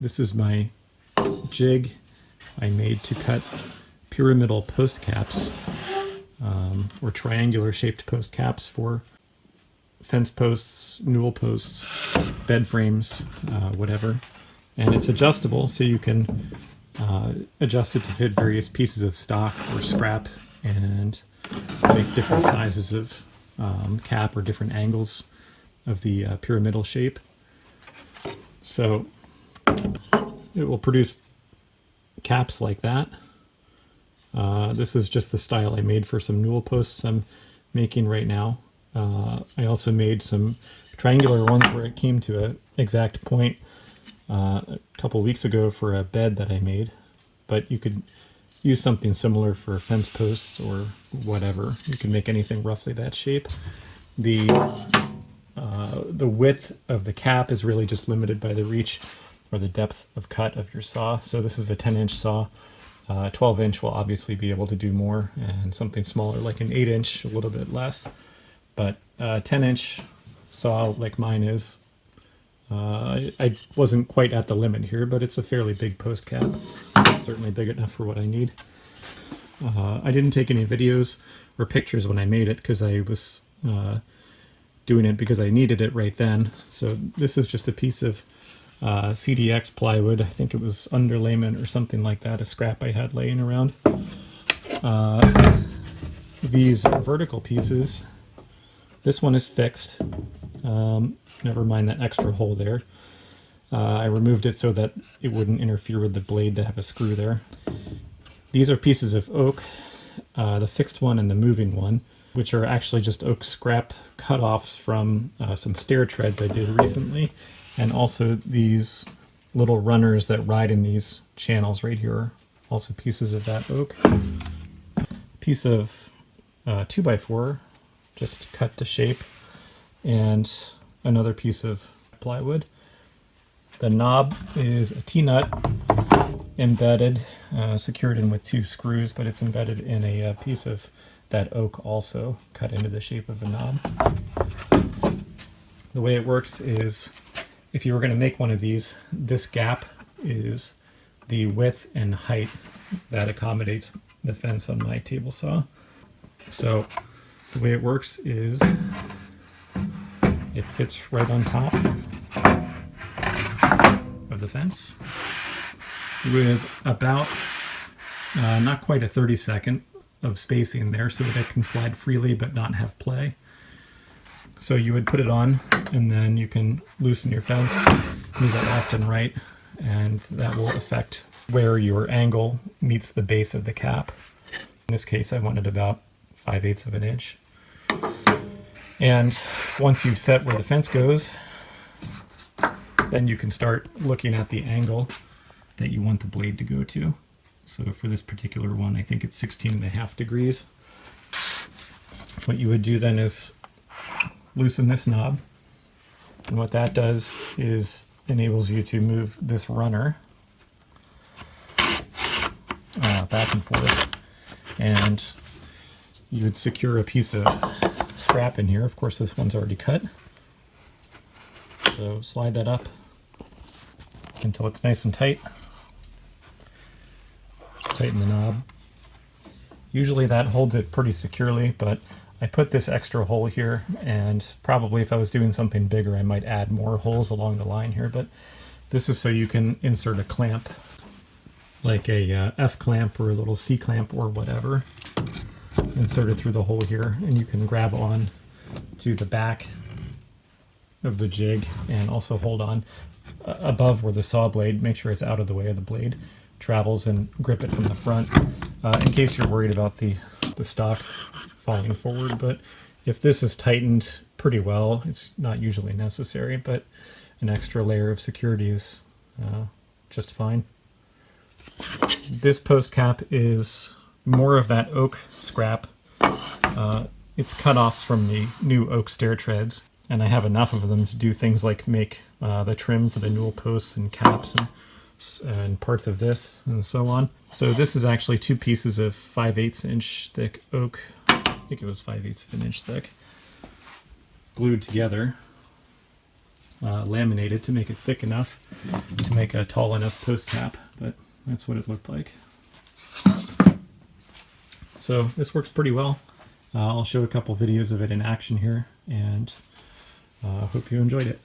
This is my jig I made to cut pyramidal post caps, or triangular shaped post caps for fence posts, newel posts, bed frames, whatever. And it's adjustable, so you can adjust it to fit various pieces of stock or scrap and make different sizes of cap or different angles of the pyramidal shape. So it will produce caps like that. This is just the style I made for some newel posts I'm making right now. I also made some triangular ones where it came to an exact point a couple weeks ago for a bed that I made, but you could use something similar for fence posts or whatever. You can make anything roughly that shape. The width of the cap is really just limited by the reach or the depth of cut of your saw. So this is a 10-inch saw. 12-inch will obviously be able to do more, and something smaller like an 8-inch, a little bit less. But 10-inch saw like mine is, I wasn't quite at the limit here, but it's a fairly big post cap. It's certainly big enough for what I need. I didn't take any videos or pictures when I made it because I was doing it because I needed it right then. So this is just a piece of CDX plywood. I think it was underlayment or something like that, a scrap I had laying around. These vertical pieces, this one is fixed. Never mind that extra hole there. I removed it so that it wouldn't interfere with the blade to have a screw there. These are pieces of oak, the fixed one and the moving one, which are actually just oak scrap cut-offs from some stair treads I did recently. And also these little runners that ride in these channels right here are also pieces of that oak. Piece of 2x4, just cut to shape, and another piece of plywood. The knob is a T-nut embedded, secured in with 2 screws, but it's embedded in a piece of that oak also, cut into the shape of a knob. The way it works is, if you were going to make one of these, this gap is the width and height that accommodates the fence on my table saw. So the way it works is it fits right on top of the fence with about not quite a 32nd of spacing there so that it can slide freely but not have play. So you would put it on, and then you can loosen your fence, move it left and right, and that will affect where your angle meets the base of the cap. In this case, I wanted about 5/8 of an inch. And once you've set where the fence goes, then you can start looking at the angle that you want the blade to go to. So for this particular one, I think it's 16.5 degrees. What you would do then is loosen this knob, and what that does is enables you to move this runner back and forth, and you would secure a piece of scrap in here. Of course, this one's already cut, so slide that up until it's nice and tight. Tighten the knob. Usually that holds it pretty securely, but I put this extra hole here, and probably if I was doing something bigger I might add more holes along the line here, but this is so you can insert a clamp, like a F clamp or a little C clamp or whatever. Insert it through the hole here, and you can grab on to the back of the jig and also hold on above where the saw blade, make sure it's out of the way of the blade, travels, and grip it from the front in case you're worried about the stock falling forward. But if this is tightened pretty well, it's not usually necessary, but an extra layer of security is just fine. This post cap is more of that oak scrap. It's cut-offs from the new oak stair treads, and I have enough of them to do things like make the trim for the newel posts and caps and parts of this and so on. So this is actually 2 pieces of 5/8 inch thick oak. I think it was 5/8 of an inch thick, glued together. laminated to make it thick enough to make a tall enough post cap, but that's what it looked like. So this works pretty well. I'll show a couple videos of it in action here, and hope you enjoyed it.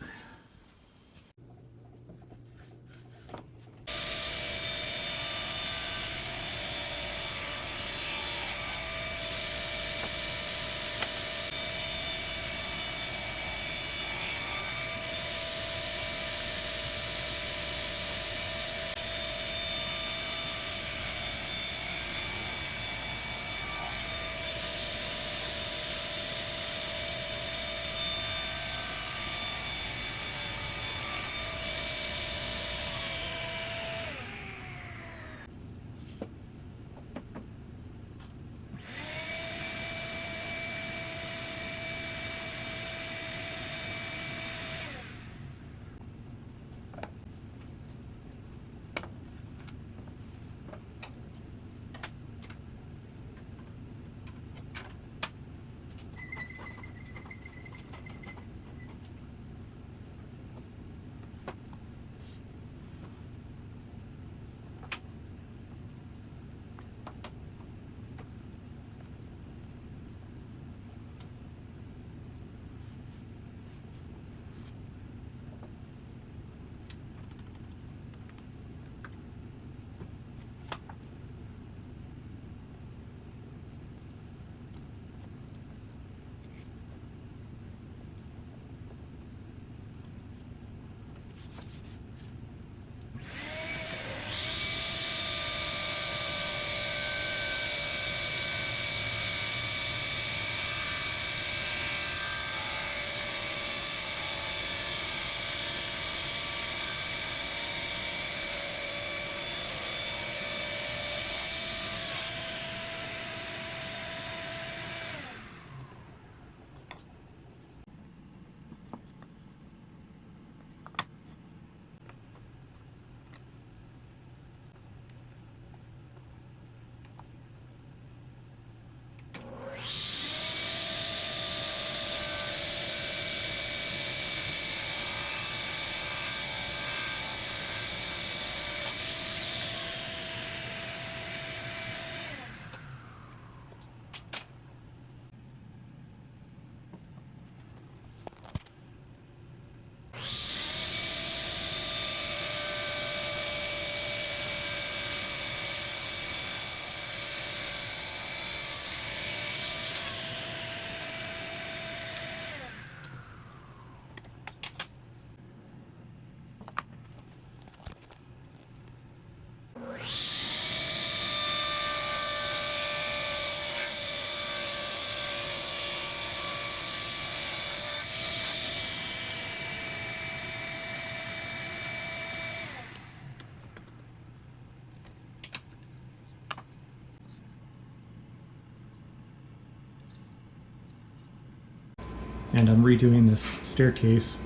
And I'm redoing this staircase.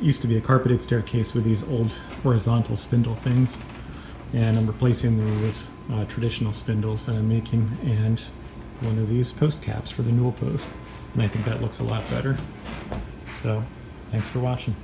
Used to be a carpeted staircase with these old horizontal spindle things, and I'm replacing them with traditional spindles that I'm making, and one of these post caps for the newel post, and I think that looks a lot better. So thanks for watching.